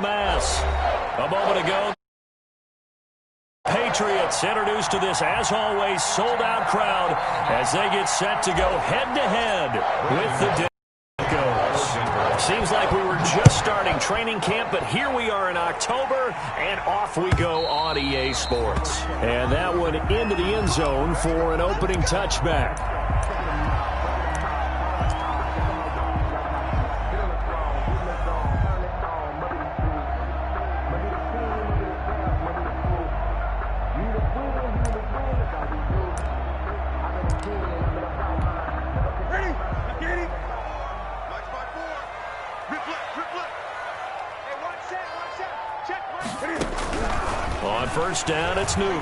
mass. A moment ago, Patriots introduced to this, as always, sold-out crowd as they get set to go head-to-head with the Broncos. Seems like we were just starting training camp, but here we are in October, and off we go on EA Sports. And that one into the end zone for an opening touchback. On first down, it's Newton.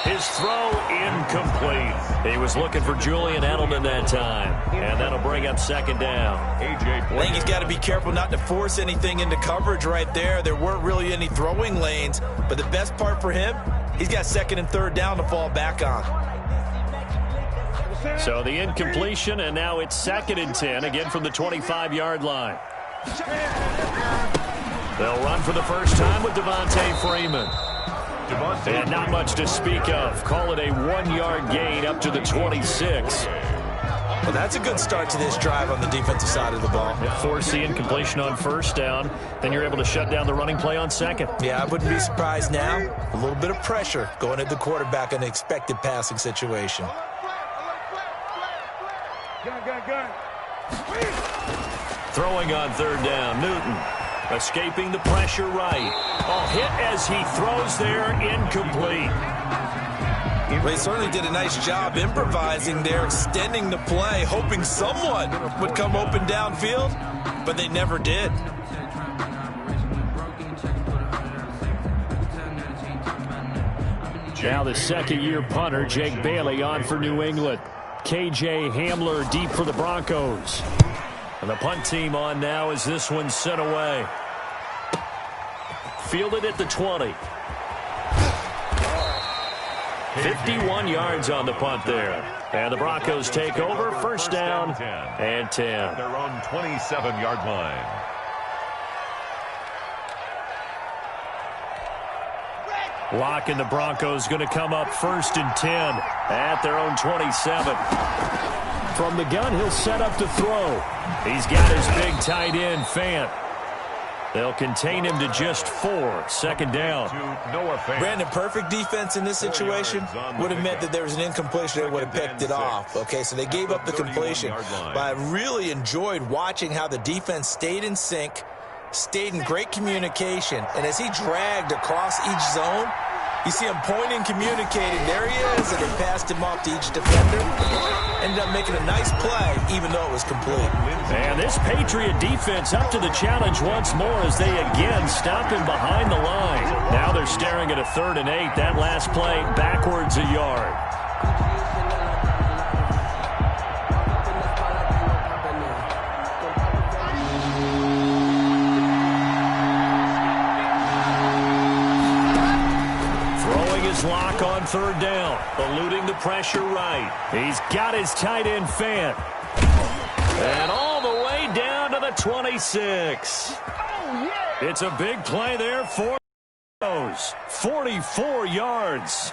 His throw incomplete. He was looking for Julian Edelman that time, and that'll bring up second down. I think he's got to be careful not to force anything into coverage right there. There weren't really any throwing lanes, but the best part for him, he's got second and third down to fall back on. So the incompletion, and now it's 2nd and 10, again from the 25-yard line. They'll run for the first time with Devontae Freeman. And not much to speak of. Call it a 1-yard gain up to the 26. Well, that's a good start to this drive on the defensive side of the ball. Force the incompletion on first down. Then you're able to shut down the running play on second. Yeah, I wouldn't be surprised now. A little bit of pressure going at the quarterback in the expected passing situation. Throwing on third down, Newton. Escaping the pressure right. Hit as he throws there, incomplete. Well, he certainly did a nice job improvising there, extending the play, hoping someone would come open downfield, but they never did. Now the second-year punter, Jake Bailey, on for New England. KJ Hamler deep for the Broncos. And the punt team on now as this one's sent away. Fielded at the 20. 51 yards on the punt there. And the Broncos take over, first down and 10. Their own 27-yard line. Locke and the Broncos going to come up 1st and 10 at their own 27. From the gun, he'll set up to throw. He's got his big tight end, Fant. They'll contain him to just 4. Second down. Brandon, perfect defense in this situation would have meant that there was an incompletion. They would have picked it off. Okay, so they gave up the completion. But I really enjoyed watching how the defense stayed in sync, stayed in great communication, and as he dragged across each zone, you see him pointing, communicating. There he is, and they passed him off to each defender. Ended up making a nice play, even though it was complete. And this Patriot defense up to the challenge once more as they again stop him behind the line. Now they're staring at a 3rd and 8. That last play backwards a yard. Locke on 3rd down, eluding the pressure right. He's got his tight end, Fant. And all the way down to the 26. It's a big play there for those. 44 yards.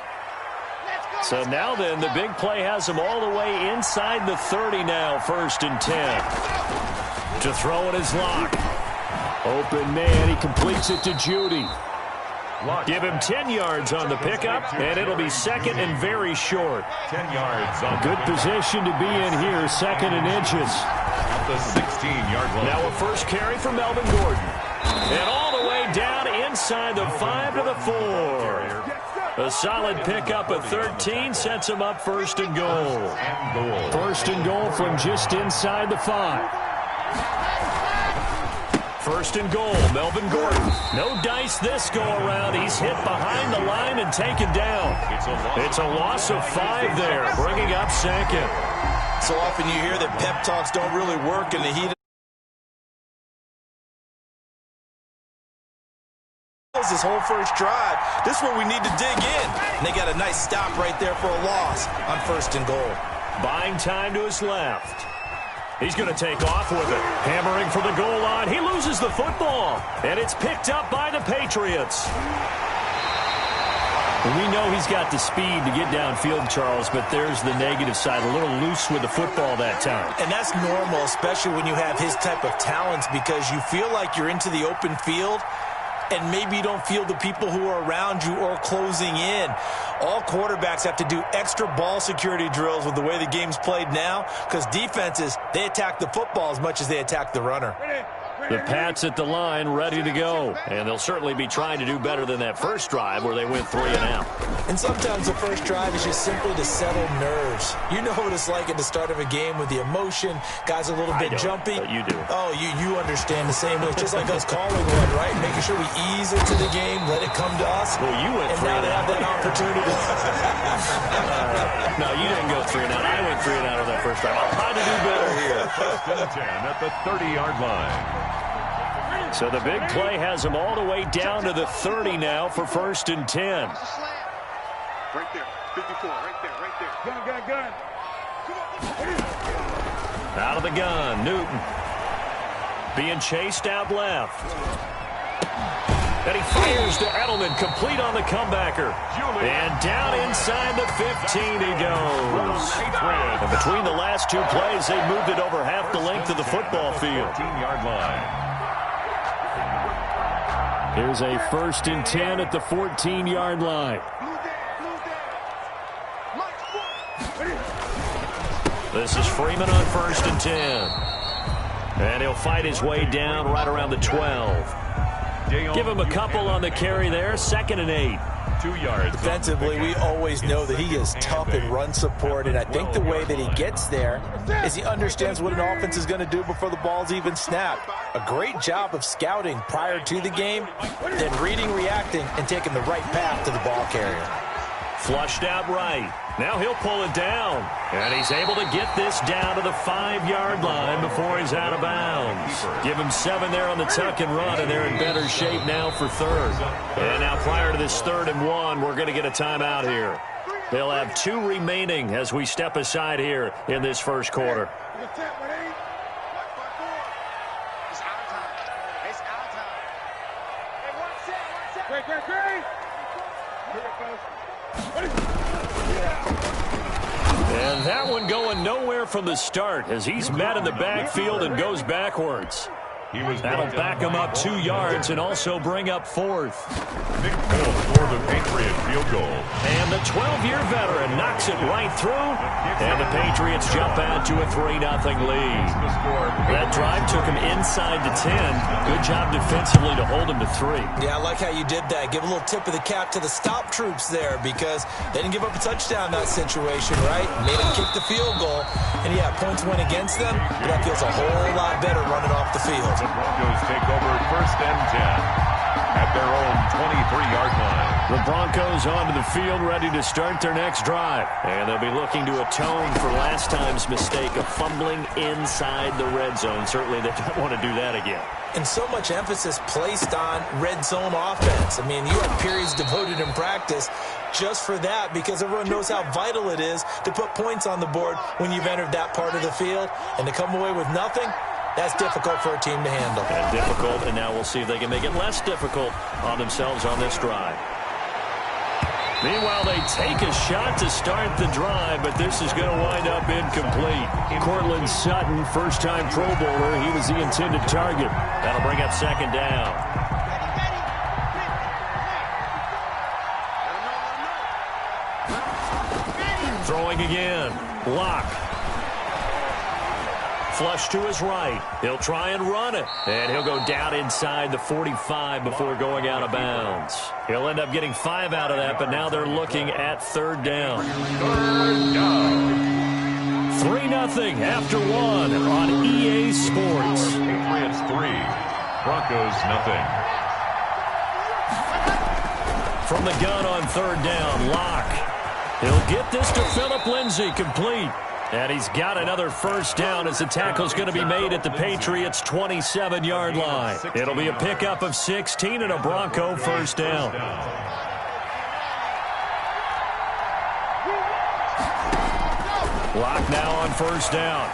So now then, the big play has him all the way inside the 30 now, 1st and 10. To throw it is Locke. Open man, he completes it to Judy. Give him 10 yards on the pickup, and it'll be 2nd and very short. 10 yards on good position to be in here, 2nd and inches. At the 16-yard line. Now a first carry for Melvin Gordon. And all the way down inside the 5 to the 4. A solid pickup at 13 sets him up 1st and goal. 1st and goal from just inside the 5. 1st and goal, Melvin Gordon. No dice this go-around. He's hit behind the line and taken down. It's a loss of 5 there, bringing up 2nd. So often you hear that pep talks don't really work in the heat of this whole first drive. This is where we need to dig in. And they got a nice stop right there for a loss on 1st and goal. Buying time to his left. He's going to take off with it. Hammering for the goal line. He loses the football. And it's picked up by the Patriots. We know he's got the speed to get downfield, Charles, but there's the negative side. A little loose with the football that time. And that's normal, especially when you have his type of talents, because you feel like you're into the open field, and maybe you don't feel the people who are around you or closing in. All quarterbacks have to do extra ball security drills with the way the game's played now, because defenses, they attack the football as much as they attack the runner. The Pats at the line, ready to go. And they'll certainly be trying to do better than that first drive where they went 3 and out. And sometimes the first drive is just simply to settle nerves. You know what it's like at the start of a game with the emotion. Guys are a little bit jumpy. But you do. Oh, you understand the same way. It's just like us calling one, right? Making sure we ease into the game, let it come to us. Well, you went 3 and out. And now they have that opportunity. No, you didn't go 3 and out. I went 3 and out on that first drive. I'll try to do better here. First and 10 at the 30-yard line. So the big play has them all the way down to the 30 now for 1st and 10. Right there, 54, right there. Gun. Out of the gun, Newton. Being chased out left. And he fires to Edelman, complete on the comebacker. And down inside the 15 he goes. And between the last 2 plays, they moved it over half the length of the football field. 14-yard line. Here's a 1st and 10 at the 14-yard line. This is Freeman on 1st and 10. And he'll fight his way down right around the 12. Give him a couple on the carry there. 2nd and 8. 2 yards. Defensively, we always know that he is tough in run support, and I think the way that he gets there is he understands what an offense is going to do before the ball's even snapped. A great job of scouting prior to the game, then reading, reacting, and taking the right path to the ball carrier. Flushed out right. Now he'll pull it down. And he's able to get this down to the 5-yard line before he's out of bounds. Give him 7 there on the tuck and run, and they're in better shape now for 3rd. And now prior to this 3rd and 1, we're going to get a timeout here. They'll have 2 remaining as we step aside here in this first quarter. And that one going nowhere from the start as he's met in the backfield and goes backwards. That'll back him up 2 yards and also bring up 4th. Big goal for the Patriot field goal. And the 12-year veteran knocks it right through. And the Patriots jump out to a 3-0 lead. That drive took him inside the 10. Good job defensively to hold him to 3. Yeah, I like how you did that. Give a little tip of the cap to the stop troops there because they didn't give up a touchdown in that situation, right? Made them kick the field goal. And, yeah, points went against them, but that feels a whole lot better running off the field. The Broncos take over 1st and 10 at their own 23-yard line. The Broncos onto the field ready to start their next drive. And they'll be looking to atone for last time's mistake of fumbling inside the red zone. Certainly they don't want to do that again. And so much emphasis placed on red zone offense. I mean, you have periods devoted in practice just for that because everyone knows how vital it is to put points on the board when you've entered that part of the field. And to come away with nothing, that's difficult for a team to handle. And difficult, and now we'll see if they can make it less difficult on themselves on this drive. Meanwhile, they take a shot to start the drive, but this is going to wind up incomplete. Cortland Sutton, first-time Pro Bowler. He was the intended target. That'll bring up 2nd down. Throwing again. Lock. Flush to his right. He'll try and run it. And he'll go down inside the 45 before going out of bounds. He'll end up getting 5 out of that, but now they're looking at 3rd down. 3-0 after 1 on EA Sports. Patriots 3, Broncos nothing. From the gun on 3rd down, Lock. He'll get this to Phillip Lindsay, complete. And he's got another first down as the tackle's going to be made at the Patriots' 27-yard line. It'll be a pickup of 16 and a Bronco first down. Lock now on first down.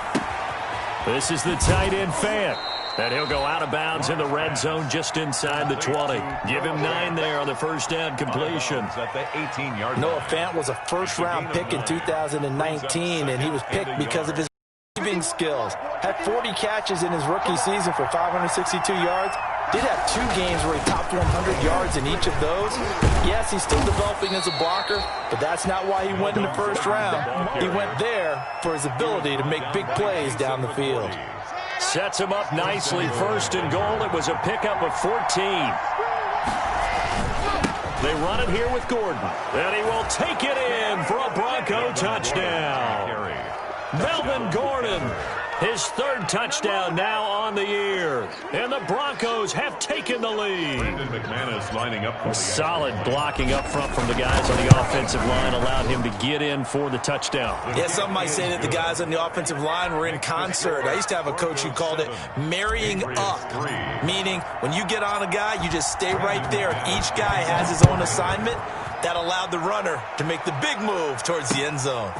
This is the tight end Fant. And he'll go out of bounds in the red zone just inside the 20. Give him 9 there on the first down completion. At the 18-yard line. Noah Fant was a first-round pick in 2019, and he was picked because of his receiving skills. Had 40 catches in his rookie season for 562 yards. Did have 2 games where he topped 100 yards in each of those. Yes, he's still developing as a blocker, but that's not why he went in the first round. He went there for his ability to make big plays down the field. Sets him up nicely. First and goal. It was a pickup of 14. They run it here with Gordon. And he will take it in for a Bronco touchdown. Melvin Gordon, his 3rd touchdown now on the year. And the Broncos have taken the lead. Lining up solid blocking up front from the guys on the offensive line allowed him to get in for the touchdown. Yeah, some might say that the guys on the offensive line were in concert. I used to have a coach who called it marrying up, meaning when you get on a guy, you just stay right there. Each guy has his own assignment. That allowed the runner to make the big move towards the end zone.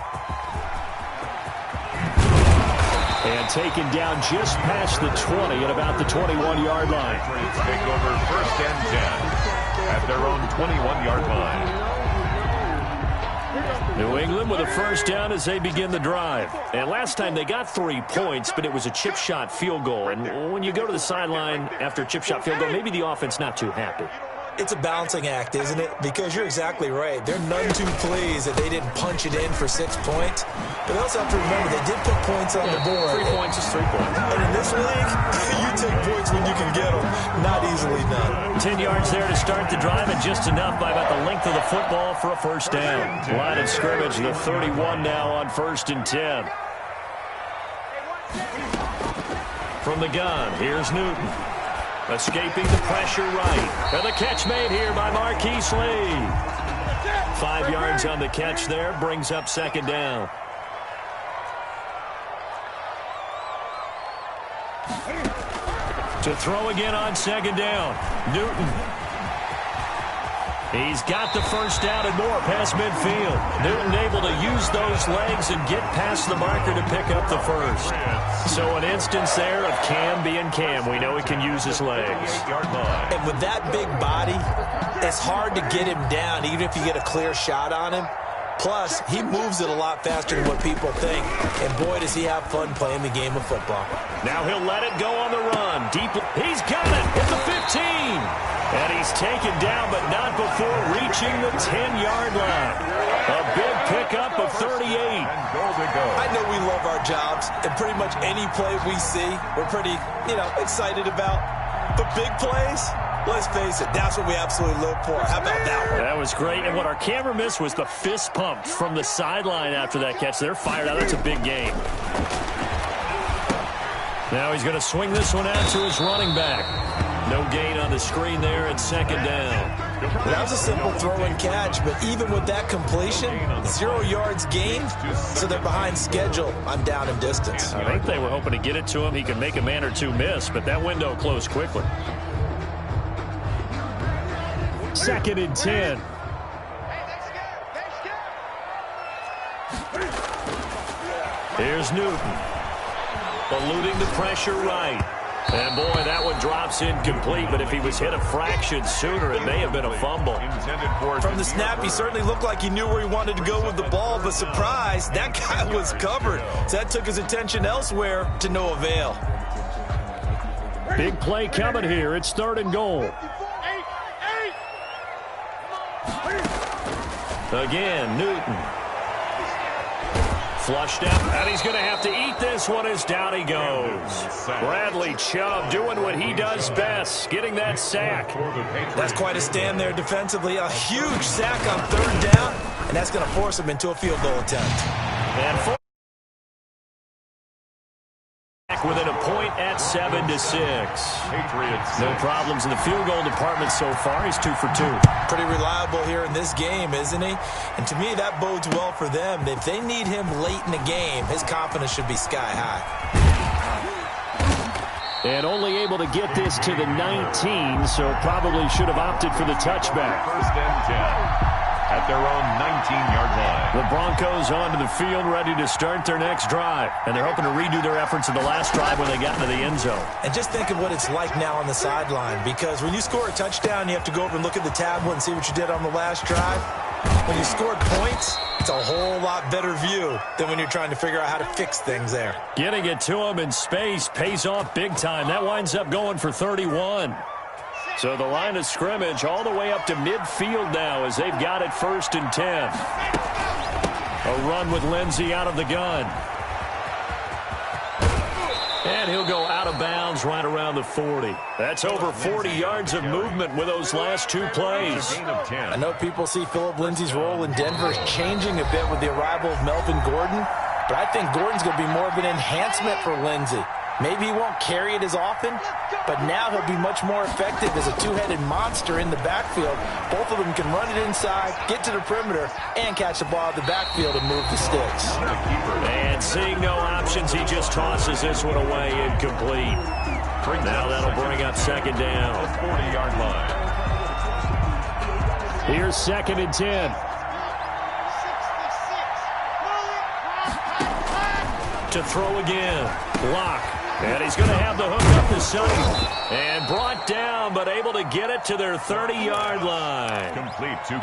And taken down just past the 20 at about the 21-yard line. Take over first and 10 at their own 21-yard line. New England with a first down as they begin the drive. And last time they got 3 points, but it was a chip shot field goal. And when you go to the sideline after a chip shot field goal, maybe the offense not too happy. It's a balancing act, isn't it? Because you're exactly right. They're none too pleased that they didn't punch it in for 6 points. But they also have to remember they did put points on the board. 3 points is 3 points. And in this league, you take points when you can get them. Not easily done. 10 yards there to start the drive, and just enough by about the length of the football for a first down. Line of scrimmage, the 31 now on 1st and 10. From the gun, here's Newton. Escaping the pressure right. And the catch made here by Marquise Lee. 5 yards on the catch there, brings up 2nd down. To throw again on 2nd down. Newton. He's got the first down and more past midfield. Newton able to use those legs and get past the marker to pick up the first. So an instance there of Cam being Cam. We know he can use his legs. And with that big body, it's hard to get him down, even if you get a clear shot on him. Plus, he moves it a lot faster than what people think. And boy, does he have fun playing the game of football. Now he'll let it go on the run. Deep. He's got it at the 15. And he's taken down, but not before reaching the 10-yard line. A big pickup of 38. I know we love our jobs, and pretty much any play we see, we're pretty, excited about. But big plays, let's face it, that's what we absolutely live for. How about that one? That was great. And what our camera missed was the fist pump from the sideline after that catch. They're fired out. That's a big game. Now he's going to swing this one out to his running back. No gain on the screen there at 2nd down. That was a simple throw and catch, but even with that completion, 0 yards gained, so they're behind schedule on down and distance. I think they were hoping to get it to him. He could make a man or two miss, but that window closed quickly. 2nd and 10. Here's Newton. Eluding the pressure right. And, boy, that one drops incomplete, but if he was hit a fraction sooner, it may have been a fumble. From the snap, he certainly looked like he knew where he wanted to go with the ball, but surprise, that guy was covered. So that took his attention elsewhere to no avail. Big play coming here. It's 3rd and goal. Again, Newton. Flushed out, and he's going to have to eat this one as down he goes. Bradley Chubb doing what he does best, getting that sack. That's quite a stand there defensively. A huge sack on 3rd down, and that's going to force him into a field goal attempt. And within a point at 7-6. No problems in the field goal department so far. He's 2 for 2. Pretty reliable here in this game, isn't he? And to me, that bodes well for them. If they need him late in the game, his confidence should be sky high. And only able to get this to the 19, so probably should have opted for the touchback. 1st and 10. at their own 19-yard line. The Broncos onto the field, ready to start their next drive. And they're hoping to redo their efforts in the last drive when they got into the end zone. And just think of what it's like now on the sideline, because when you score a touchdown, you have to go over and look at the tablet and see what you did on the last drive. When you scored points, it's a whole lot better view than when you're trying to figure out how to fix things there. Getting it to him in space pays off big time. That winds up going for 31. So the line of scrimmage all the way up to midfield now as they've got it 1st and 10. A run with Lindsey out of the gun. And he'll go out of bounds right around the 40. That's over 40 yards of movement with those last two plays. I know people see Phillip Lindsay's role in Denver changing a bit with the arrival of Melvin Gordon, but I think Gordon's going to be more of an enhancement for Lindsay. Maybe he won't carry it as often, but now he'll be much more effective as a two-headed monster in the backfield. Both of them can run it inside, get to the perimeter, and catch the ball at the backfield and move the sticks. And seeing no options, he just tosses this one away incomplete. Now that'll bring up 2nd down. 40-yard line. Here's 2nd and 10. To throw again. Block. And he's going to have the hook up the sight. And brought down, but able to get it to their 30-yard line.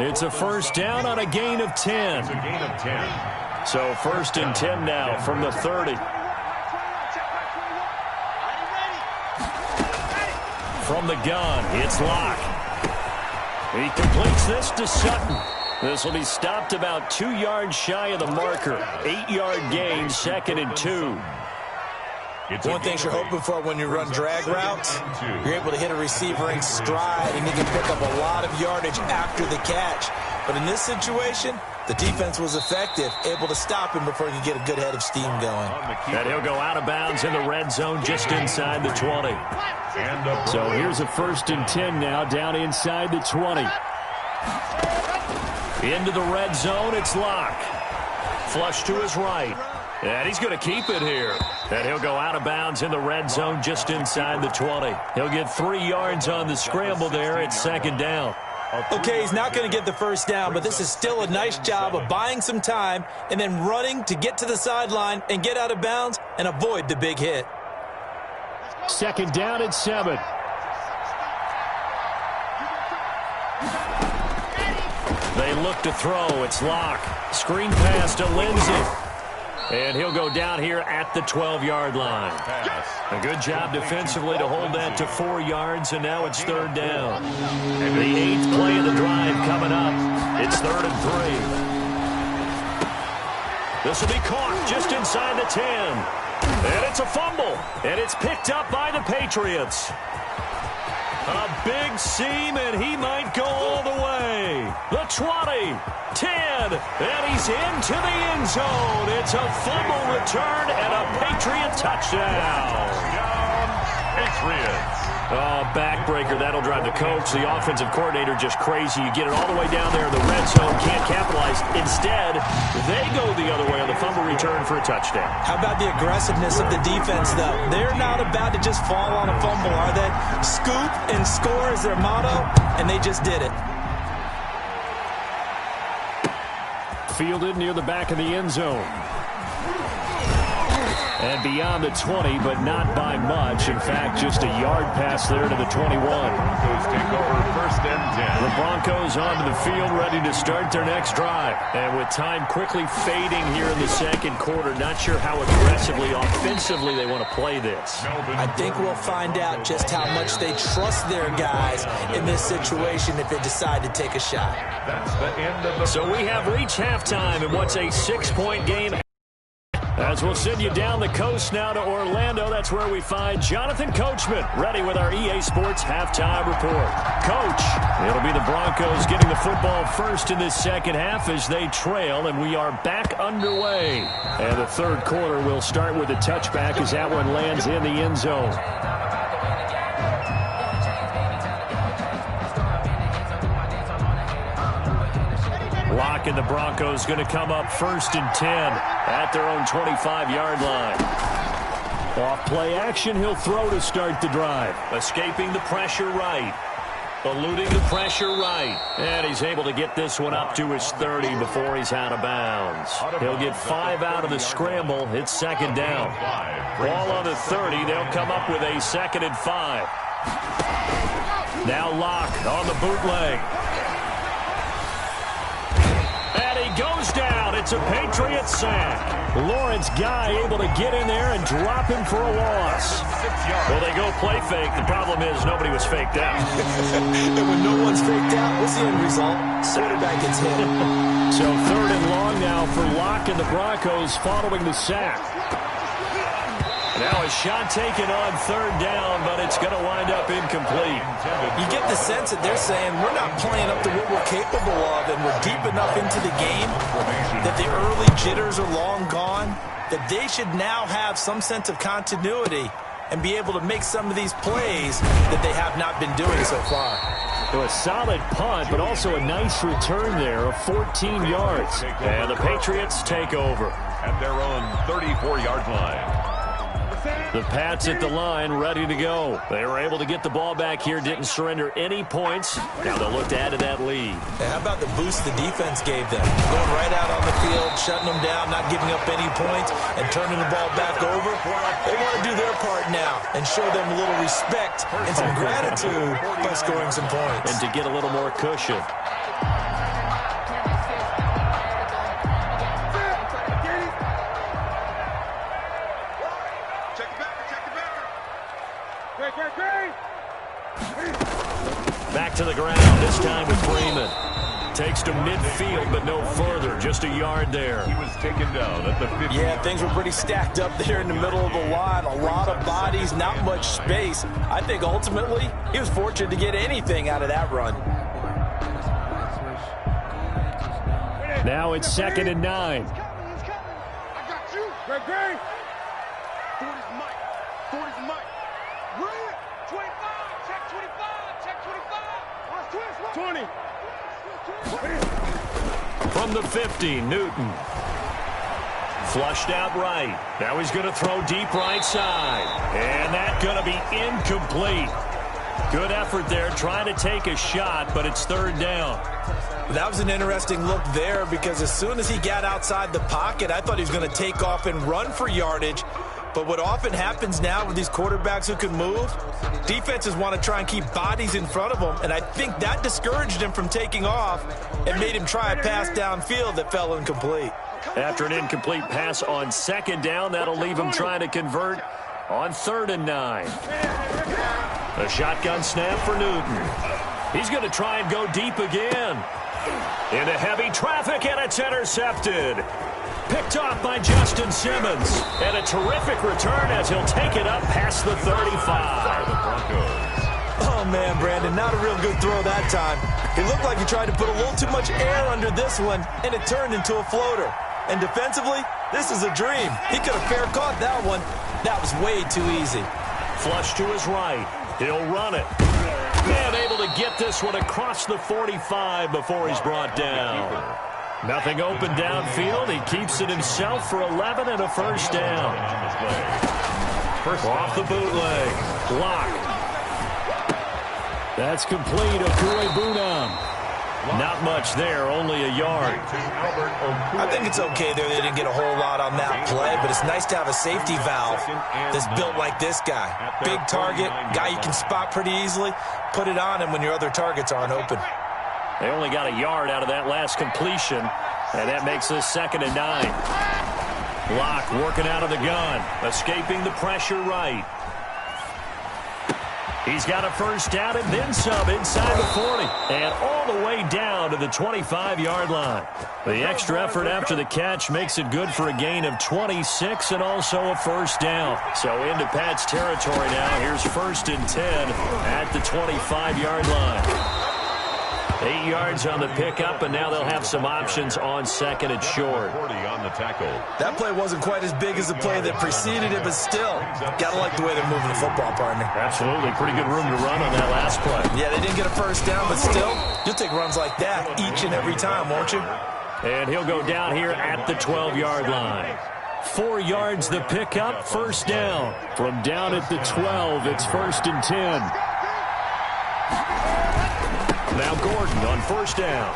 It's a 1st down on a gain of 10. It's a gain of 10. So 1st and 10 now from the 30. From the gun, it's Locke. He completes this to Sutton. This will be stopped about 2 yards shy of the marker. 8-yard gain, 2nd and 2. One thing you're hoping for when you run drag routes, you're able to hit a receiver in stride, and he can pick up a lot of yardage after the catch. But in this situation, the defense was effective, able to stop him before he could get a good head of steam going. And he'll go out of bounds in the red zone just inside the 20. So here's a 1st and 10 now down inside the 20. Into the red zone, it's Locke. Flush to his right. And he's going to keep it here. And he'll go out of bounds in the red zone just inside the 20. He'll get 3 yards on the scramble there. It's 2nd down. Okay, he's not going to get the 1st down, but this is still a nice job of buying some time and then running to get to the sideline and get out of bounds and avoid the big hit. 2nd down at 7. They look to throw. It's Locke. Screen pass to Lindsey. And he'll go down here at the 12-yard line. A good job defensively to hold that to 4 yards, and now it's 3rd down. The 8th play of the drive coming up. It's 3rd and 3. This will be caught just inside the 10. And it's a fumble. And it's picked up by the Patriots. A big seam, and he might go all the way. The 20, 10, and he's into the end zone. It's a fumble return and a Patriot touchdown. Patriots. Oh, backbreaker. That'll drive the coach, the offensive coordinator, just crazy. You get it all the way down there in the red zone, can't capitalize. Instead, they go the other way on the fumble return for a touchdown. How about the aggressiveness of the defense, though? They're not about to just fall on a fumble, are they? Scoop and score is their motto, and they just did it. Fielded near the back of the end zone. And beyond the 20, but not by much. In fact, just a yard pass there to the 21. Broncos take over 1st and 10. The Broncos onto the field, ready to start their next drive. And with time quickly fading here in the 2nd quarter, not sure how aggressively, offensively they want to play this. I think we'll find out just how much they trust their guys in this situation if they decide to take a shot. That's the end of the... So we have reached halftime in what's a 6-point game. As we'll send you down the coast now to Orlando, that's where we find Jonathan Coachman, ready with our EA Sports halftime report. Coach, it'll be the Broncos getting the football first in this 2nd half as they trail, and we are back underway. And the 3rd quarter will start with a touchback as that one lands in the end zone. Locke and the Broncos going to come up 1st and 10 at their own 25-yard line. Off play action, he'll throw to start the drive. Escaping the pressure right. Eluding the pressure right. And he's able to get this one up to his 30 before he's out of bounds. He'll get 5 out of the scramble. It's second down. Ball on the 30. They'll come up with a 2nd and 5. Now Locke on the bootleg. And he goes down. It's a Patriots sack. Lawrence Guy able to get in there and drop him for a loss. Well, they go play fake. The problem is nobody was faked out. And when no one's faked out, what's the end result? Quarterback gets hit. So 3rd and long now for Locke and the Broncos following the sack. Now a shot taken on 3rd down, but it's going to wind up incomplete. You get the sense that they're saying we're not playing up to what we're capable of, and we're deep enough into the game that the early jitters are long gone, that they should now have some sense of continuity and be able to make some of these plays that they have not been doing so far. So a solid punt, but also a nice return there of 14 yards. And the Patriots take over at their own 34-yard line. The Pats at the line, ready to go. They were able to get the ball back here, didn't surrender any points. Now they'll look to add to that lead. And how about the boost the defense gave them? Going right out on the field, shutting them down, not giving up any points, and turning the ball back over. They want to do their part now and show them a little respect and some gratitude by scoring some points. And to get a little more cushion. Back to the ground, this time with Freeman. Takes to midfield, but no further. Just a yard there. He was taken down at the 50. Yeah, things were pretty stacked up there in the middle of the line. A lot of bodies, not much space. I think ultimately he was fortunate to get anything out of that run. Now it's 2nd and 9. I got you. Greg. 40's Mike. 40's Mike. Run. 25. Check 25. Check 25. 20. From the 50, Newton. Flushed out right. Now he's going to throw deep right side. And that's going to be incomplete. Good effort there, trying to take a shot, but it's 3rd down. That was an interesting look there because as soon as he got outside the pocket, I thought he was going to take off and run for yardage. But what often happens now with these quarterbacks who can move, defenses want to try and keep bodies in front of them, and I think that discouraged him from taking off and made him try a pass downfield that fell incomplete. After an incomplete pass on 2nd down, that'll leave him trying to convert on 3rd and 9. A shotgun snap for Newton. He's going to try and go deep again. Into heavy traffic, and it's intercepted. Picked off by Justin Simmons. And a terrific return as he'll take it up past the 35. Oh, man, Brandon, not a real good throw that time. It looked like he tried to put a little too much air under this one, and it turned into a floater. And defensively, this is a dream. He could have fair caught that one. That was way too easy. Flush to his right. He'll run it. And able to get this one across the 45 before he's brought down. Nothing open downfield. He keeps it himself for 11 and a 1st down. Off the bootleg. Block. That's complete. Okue-Bunam. Not much there, only a yard. I think it's okay there. They didn't get a whole lot on that play, but it's nice to have a safety valve that's built like this guy. Big target, guy you can spot pretty easily. Put it on him when your other targets aren't open. They only got a yard out of that last completion, and that makes this 2nd and 9. Locke working out of the gun, escaping the pressure right. He's got a 1st down and then some inside the 40. And all the way down to the 25-yard line. The extra effort after the catch makes it good for a gain of 26 and also a 1st down. So into Pat's territory now. Here's 1st and 10 at the 25-yard line. 8 yards on the pickup, and now they'll have some options on 2nd and short. That play wasn't quite as big as the play that preceded it, but still, got to like the way they're moving the football, partner. Absolutely. Pretty good room to run on that last play. Yeah, they didn't get a 1st down, but still, you'll take runs like that each and every time, won't you? And he'll go down here at the 12-yard line. 4 yards the pickup, 1st down. From down at the 12, it's 1st and 10. Now Gordon on first down.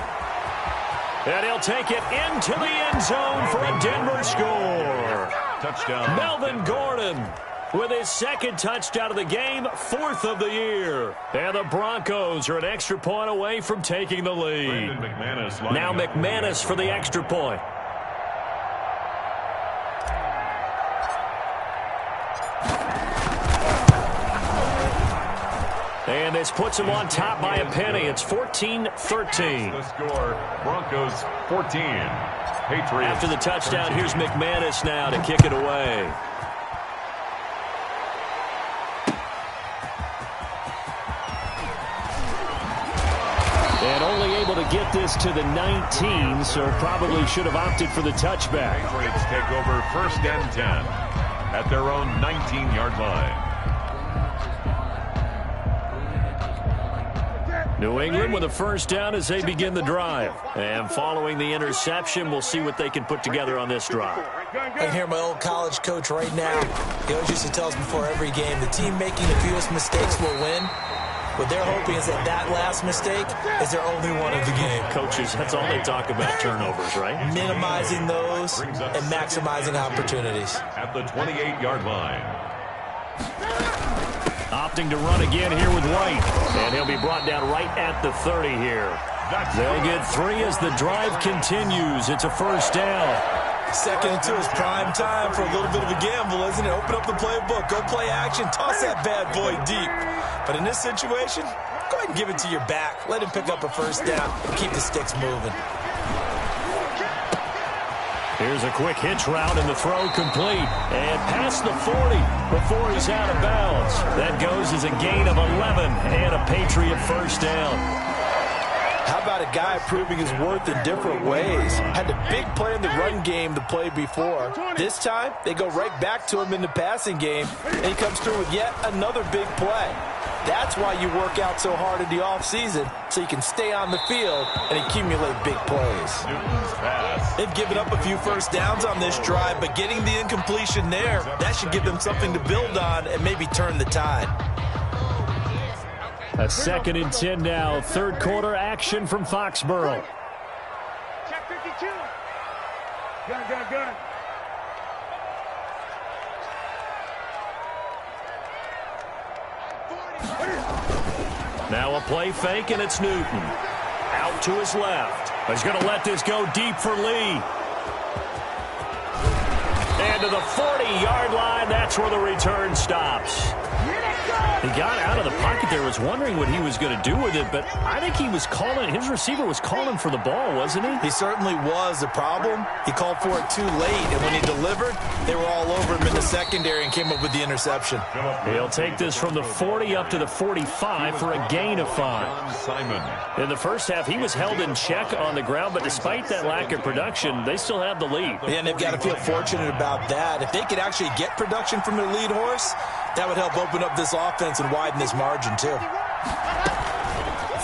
And he'll take it into the end zone for a Denver score. Touchdown. Melvin Gordon with his second touchdown of the game, 4th of the year. And the Broncos are an extra point away from taking the lead. Now McManus for the extra point. And this puts him on top by a penny. It's 14-13. The score, Broncos 14. Patriots. After the touchdown, 13. Here's McManus now to kick it away. And only able to get this to the 19, so probably should have opted for the touchback. Patriots take over 1st and 10 at their own 19-yard line. New England with a first down as they begin the drive. And following the interception, we'll see what they can put together on this drive. I can hear my old college coach right now. He always used to tell us before every game, the team making the fewest mistakes will win. What they're hoping is that last mistake is their only one of the game. Coaches, that's all they talk about, turnovers, right? Minimizing those and maximizing opportunities. At the 28-yard line. Opting to run again here with White. And he'll be brought down right at the 30 here. They'll get 3 as the drive continues. It's a first down. 2nd and 2 is prime time for a little bit of a gamble, isn't it? Open up the playbook. Go play action. Toss that bad boy deep. But in this situation, go ahead and give it to your back. Let him pick up a first down and keep the sticks moving. Here's a quick hitch route and the throw complete. And past the 40 before he's out of bounds. That goes as a gain of 11 and a Patriot first down. How about a guy proving his worth in different ways? Had a big play in the run game the play before. This time, they go right back to him in the passing game, and he comes through with yet another big play. That's why you work out so hard in the offseason, so you can stay on the field and accumulate big plays. They've given up a few first downs on this drive, but getting the incompletion there, that should give them something to build on and maybe turn the tide. A 2nd and 10 now. 3rd quarter action from Foxborough. Check 52. Gun. Now a play fake, and it's Newton. Out to his left. He's going to let this go deep for Lee. And to the 40-yard line, that's where the return stops. He got out of the pocket there, was wondering what he was going to do with it, but I think he was calling, his receiver was calling for the ball, wasn't he? He certainly was. The problem, he called for it too late, and when he delivered, they were all over him in the secondary and came up with the interception. He'll take this from the 40 up to the 45 for a gain of 5. In the first half, he was held in check on the ground, but despite that lack of production, they still have the lead. Yeah, and they've got to feel fortunate about that. If they could actually get production from their lead horse, that would help open up this offense and widen this margin, too.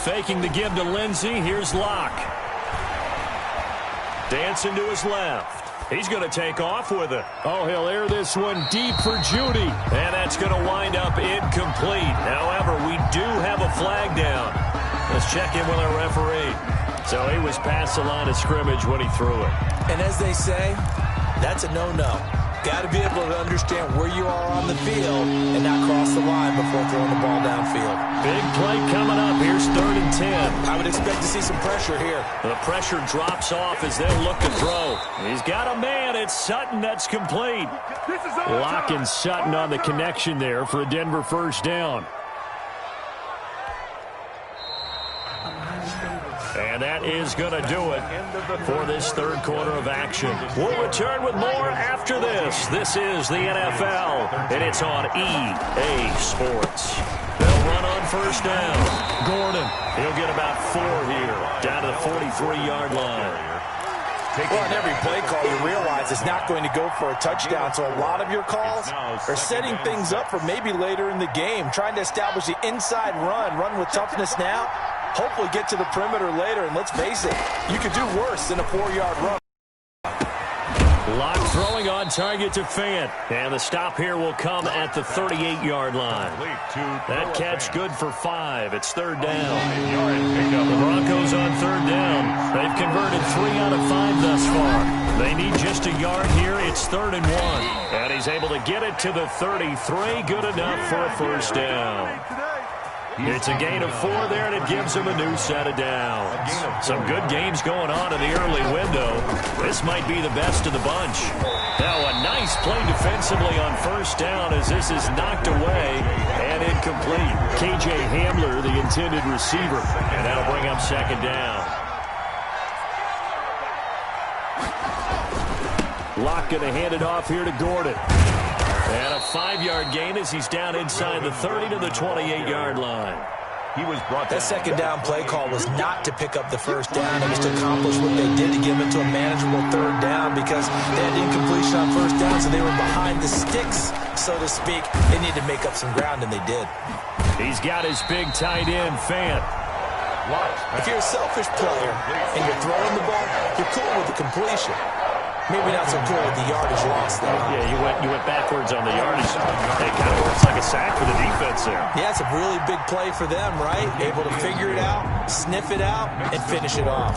Faking the give to Lindsey. Here's Locke. Dancing to his left. He's going to take off with it. Oh, he'll air this one deep for Judy. And that's going to wind up incomplete. However, we do have a flag down. Let's check in with our referee. So he was past the line of scrimmage when he threw it. And as they say, that's a no-no. Got to be able to understand where you are on the field and not cross the line before throwing the ball downfield. Big play coming up. Here's 3rd and 10. I would expect to see some pressure here. The pressure drops off as they'll look to throw. He's got a man. It's Sutton that's complete. Locke and Sutton on the connection there for a Denver first down. And that is going to do it for this 3rd quarter of action. We'll return with more after this. This is the NFL, and it's on EA Sports. They'll run on first down. Gordon, he'll get about 4 here, down to the 43-yard line. Well, on every play call, you realize it's not going to go for a touchdown, so a lot of your calls are setting things up for maybe later in the game, trying to establish the inside run with toughness now, hopefully get to the perimeter later, and let's face it, you could do worse than a 4-yard run. Lock throwing on target to Fant. And the stop here will come at the 38-yard line. That catch good for 5. It's third down. The Broncos on third down. They've converted 3 out of 5 thus far. They need just a yard here. It's 3rd and 1. And he's able to get it to the 33. Good enough for a first down. It's a gain of 4 there, and it gives them a new set of downs. Some good games going on in the early window. This might be the best of the bunch. Now a nice play defensively on first down as this is knocked away and incomplete. K.J. Hamler, the intended receiver, and that'll bring up second down. Locke going to hand it off here to Gordon. And a 5-yard gain as he's down inside the 30 to the 28-yard line. He was brought that second down play call was not to pick up the first down. It was to accomplish what they did to get them into a manageable third down because they had incompletion on first down, so they were behind the sticks, so to speak. They needed to make up some ground, and they did. He's got his big tight end, Fant. If you're a selfish player and you're throwing the ball, you're cool with the completion. Maybe not so cool with the yardage loss, though. Yeah, you went backwards on the yardage. It kind of works like a sack for the defense there. Yeah, it's a really big play for them, right? Able to figure it out, sniff it out, and finish it off.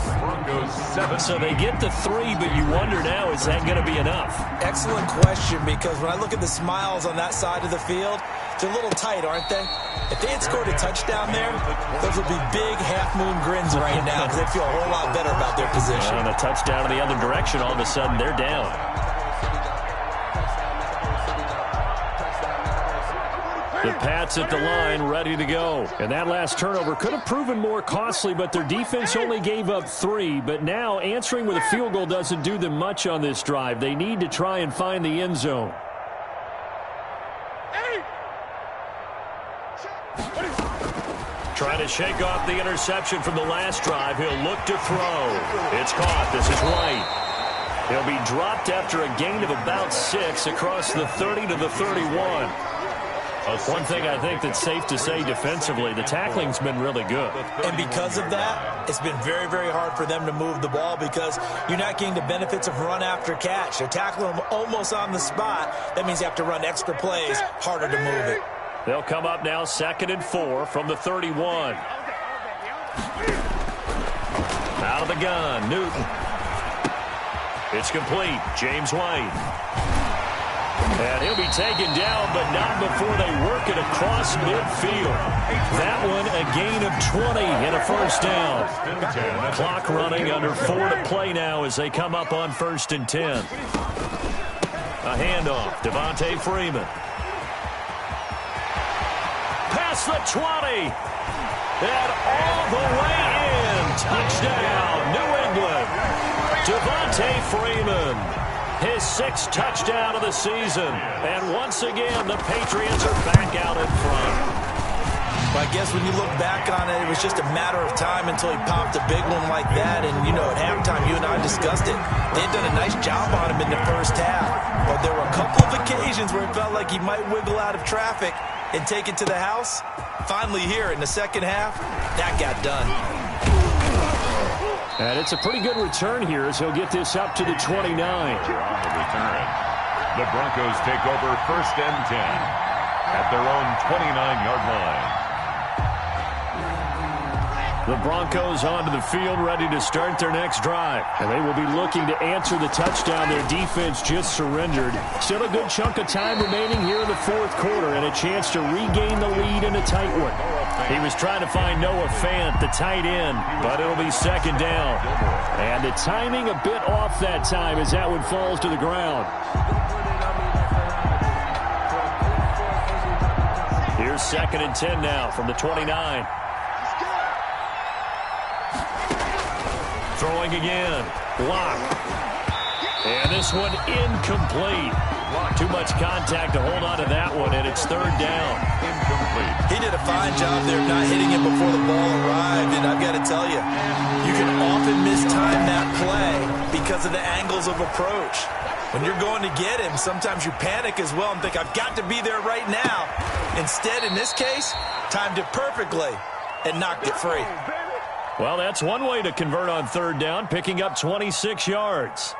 So they get the 3, but you wonder now, is that going to be enough? Excellent question, because when I look at the smiles on that side of the field, they're a little tight, aren't they? If they had scored a touchdown there, those would be big half-moon grins right now because they feel a whole lot better about their position. And a touchdown in the other direction, all of a sudden they're down. The Pats at the line, ready to go. And that last turnover could have proven more costly, but their defense only gave up 3. But now answering with a field goal doesn't do them much on this drive. They need to try and find the end zone. Trying to shake off the interception from the last drive. He'll look to throw. It's caught. This is White. He'll be dropped after a gain of about 6 across the 30 to the 31. One thing I think that's safe to say defensively, the tackling's been really good. And because of that, it's been very, very hard for them to move the ball because you're not getting the benefits of run after catch. They're tackling them almost on the spot. That means you have to run extra plays, harder to move it. They'll come up now 2nd and 4 from the 31. Out of the gun, Newton. It's complete, James White. And he'll be taken down, but not before they work it across midfield. That one a gain of 20 and a first down. Clock running under 4 to play now as they come up on 1st and 10. A handoff, Devontae Freeman. Past the 20. And all the way in. Touchdown, New England. Devontae Freeman. His 6th touchdown of the season. And once again, the Patriots are back out in front. Well, I guess when you look back on it, it was just a matter of time until he popped a big one like that. And, you know, at halftime, you and I discussed it. They had done a nice job on him in the first half. But there were a couple of occasions where it felt like he might wiggle out of traffic and take it to the house. Finally here in the second half, that got done. And it's a pretty good return here as he'll get this up to the 29. On the return. The Broncos take over 1st and 10 at their own 29-yard line. The Broncos onto the field, ready to start their next drive. And they will be looking to answer the touchdown their defense just surrendered. Still a good chunk of time remaining here in the 4th quarter and a chance to regain the lead in a tight one. He was trying to find Noah Fant, the tight end, but it'll be 2nd down. And the timing a bit off that time as that one falls to the ground. Here's 2nd and 10 now from the 29. Throwing again. Block. And this one incomplete. Too much contact to hold on to that one, and it's 3rd down. Incomplete. He did a fine job there of not hitting it before the ball arrived, and I've got to tell you, you can often mistime that play because of the angles of approach. When you're going to get him, sometimes you panic as well and think, I've got to be there right now. Instead, in this case, timed it perfectly and knocked it free. Well, that's one way to convert on 3rd down, picking up 26 yards.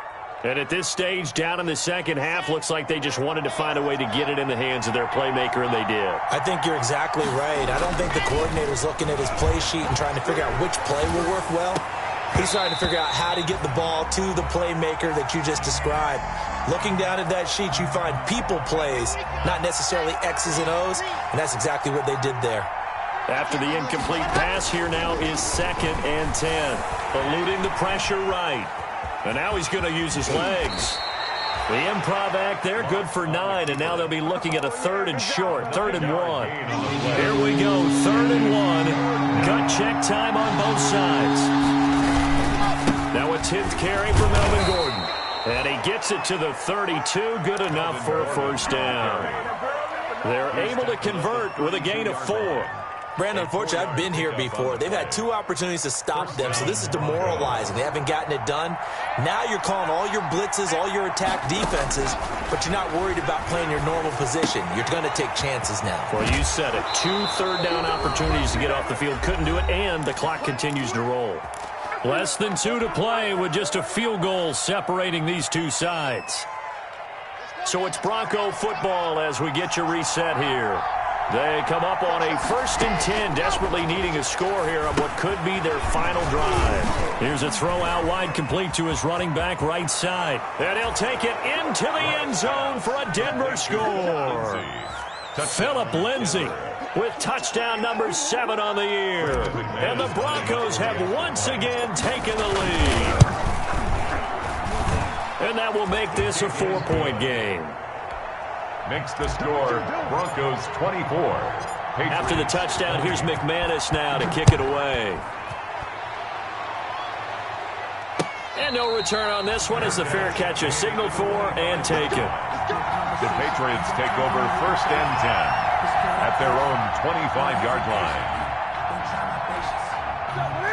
And at this stage, down in the second half, looks like they just wanted to find a way to get it in the hands of their playmaker, and they did. I think you're exactly right. I don't think the coordinator's looking at his play sheet and trying to figure out which play will work well. He's trying to figure out how to get the ball to the playmaker that you just described. Looking down at that sheet, you find people plays, not necessarily X's and O's, and that's exactly what they did there. After the incomplete pass, here now is 2nd and 10. Eluding the pressure right. And now he's going to use his legs. The improv act there, good for 9, and now they'll be looking at a 3rd and short, 3rd and 1. Here we go, 3rd and 1. Gut check time on both sides. Now a 10th carry for Melvin Gordon. And he gets it to the 32, good enough for a first down. They're able to convert with a gain of 4. Brandon, unfortunately, I've been here before. They've had 2 opportunities to stop them, so this is demoralizing. They haven't gotten it done. Now you're calling all your blitzes, all your attack defenses, but you're not worried about playing your normal position. You're going to take chances now. Well, you said it. 2 third-down opportunities to get off the field. Couldn't do it, and the clock continues to roll. Less than 2 to play with just a field goal separating these two sides. So it's Bronco football as we get you reset here. They come up on a 1st and 10, desperately needing a score here on what could be their final drive. Here's a throw out wide, complete to his running back right side. And he'll take it into the end zone for a Denver score. Phillip Lindsay with touchdown number 7 on the year. And the Broncos have once again taken the lead. And that will make this a 4-point game. Makes the score Broncos 24. After the touchdown, here's McManus now to kick it away. And no return on this one as the fair catch is signaled for and taken. The Patriots take over 1st and 10 at their own 25-yard line.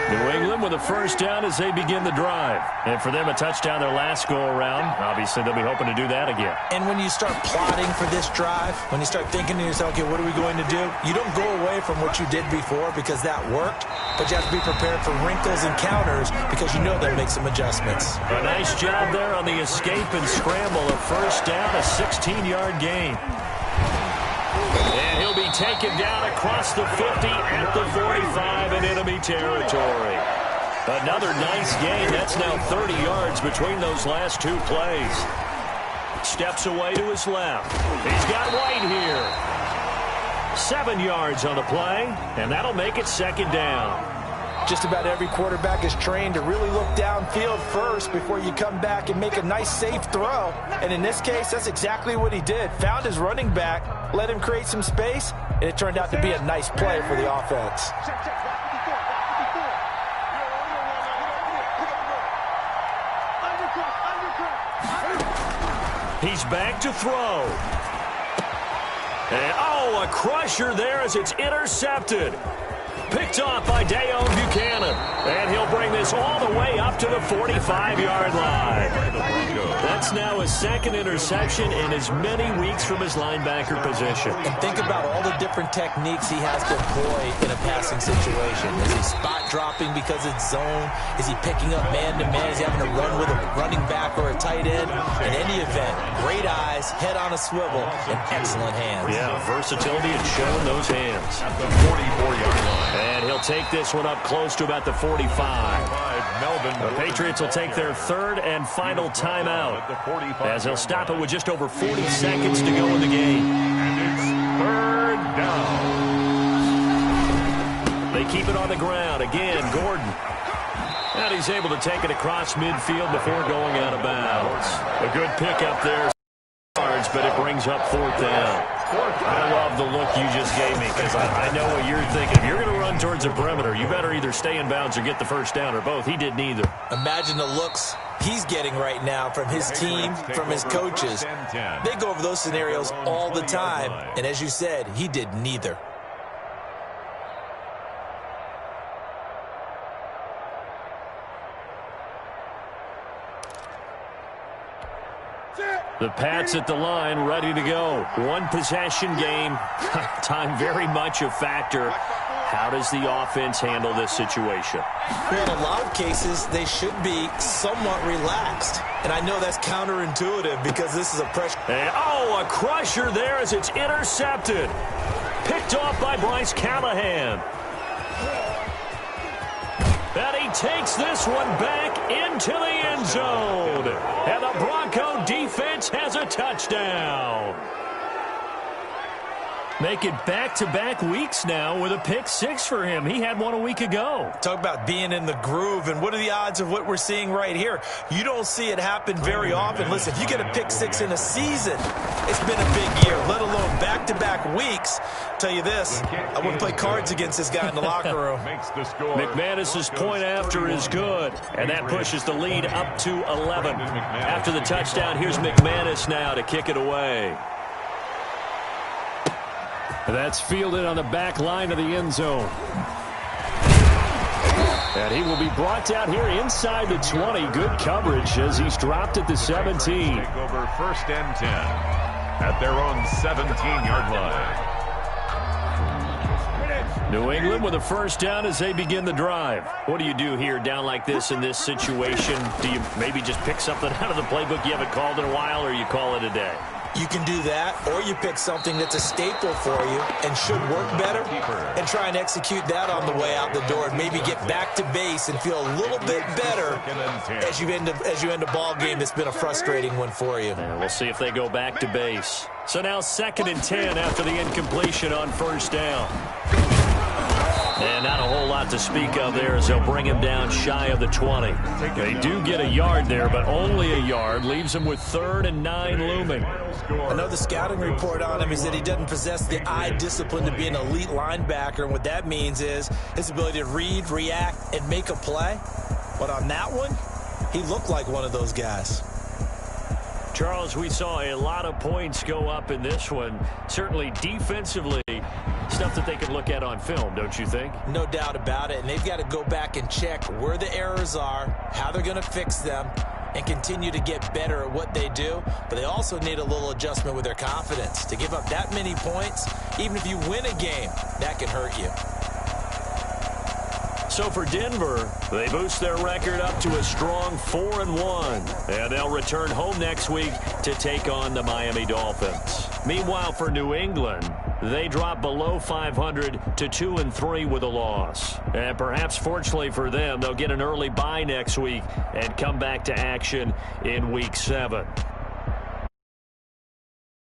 New England with a first down as they begin the drive. And for them, a touchdown their last go-around. Obviously, they'll be hoping to do that again. And when you start plotting for this drive, when you start thinking to yourself, okay, what are we going to do? You don't go away from what you did before because that worked, but you have to be prepared for wrinkles and counters because you know they'll make some adjustments. A nice job there on the escape and scramble. A first down, a 16-yard gain. And he'll be taken down across the 50 at the 45 in enemy territory. Another nice gain. That's now 30 yards between those last 2 plays. Steps away to his left. He's got White here. 7 yards on the play, and that'll make it 2nd down. Just about every quarterback is trained to really look downfield first before you come back and make a nice, safe throw. And in this case, that's exactly what he did. Found his running back, let him create some space, and it turned out to be a nice play for the offense. He's back to throw. And, oh, a crusher there as it's intercepted. Picked off by Dayon Buchanan. And he'll bring this all the way up to the 45-yard line. That's now his 2nd interception in as many weeks from his linebacker position. And think about all the different techniques he has to employ in a passing situation. Is he spot dropping because it's zone? Is he picking up man-to-man? Is he having to run with a running back or a tight end? In any event, great eyes, head on a swivel, and excellent hands. Yeah, versatility and showing those hands. At the 44-yard line. And he'll take this one up close to about the 45. The Patriots will take their 3rd and final timeout as they'll stop it with just over 40 seconds to go in the game. And it's 3rd down. They keep it on the ground. Again, Gordon. And he's able to take it across midfield before going out of bounds. A good pickup there, but it brings up 4th down. I love the look you just gave me because I know what you're thinking. If you're going to run towards the perimeter, you better either stay in bounds or get the first down or both. He did neither. Imagine the looks he's getting right now from his team, from his coaches. They go over those scenarios all the time. And as you said, he did neither. The Pats at the line, ready to go. One possession game. Time very much a factor How does the offense handle this situation? Well, in a lot of cases, they should be somewhat relaxed. And I know that's counterintuitive because this is a pressure. And, a crusher there as it's intercepted. Picked off by Bryce Callahan. And he takes this one back into the end zone. And the Bronco defense has a touchdown. Make it back-to-back weeks now with a pick six for him. He had one a week ago. Talk about being in the groove, and what are the odds of what we're seeing right here? You don't see it happen very often. Listen, if you get a pick six in a season, it's been a big year, let alone back-to-back weeks. Tell you this, I wouldn't play cards against this guy in the locker room. McManus's point after is good, and that pushes the lead up to 11. After the touchdown, here's McManus now to kick it away. That's fielded on the back line of the end zone. And he will be brought down here inside the 20. Good coverage as he's dropped at the 17. Take over 1st and 10 at their own 17-yard line. New England with a first down as they begin the drive. What do you do here down like this in this situation? Do you maybe just pick something out of the playbook you haven't called in a while, or you call it a day? You can do that, or you pick something that's a staple for you and should work better and try and execute that on the way out the door and maybe get back to base and feel a little bit better as you end a ball game that's been a frustrating one for you. And we'll see if they go back to base. So now 2nd and 10 after the incompletion on first down. And not a whole lot to speak of there as they'll bring him down shy of the 20. They do get a yard there, but only a yard. Leaves him with 3rd and 9 looming. Another scouting report on him is that he doesn't possess the eye discipline to be an elite linebacker. And what that means is his ability to read, react, and make a play. But on that one, he looked like one of those guys. Charles, we saw a lot of points go up in this one. Certainly defensively, stuff that they can look at on film, don't you think? No doubt about it. And they've got to go back and check where the errors are, how they're going to fix them, and continue to get better at what they do. But they also need a little adjustment with their confidence. To give up that many points, even if you win a game, that can hurt you. So for Denver, they boost their record up to a strong 4-1. And they'll return home next week to take on the Miami Dolphins. Meanwhile, for New England, they drop below 500 to 2-3 with a loss. And perhaps fortunately for them, they'll get an early bye next week and come back to action in Week 7.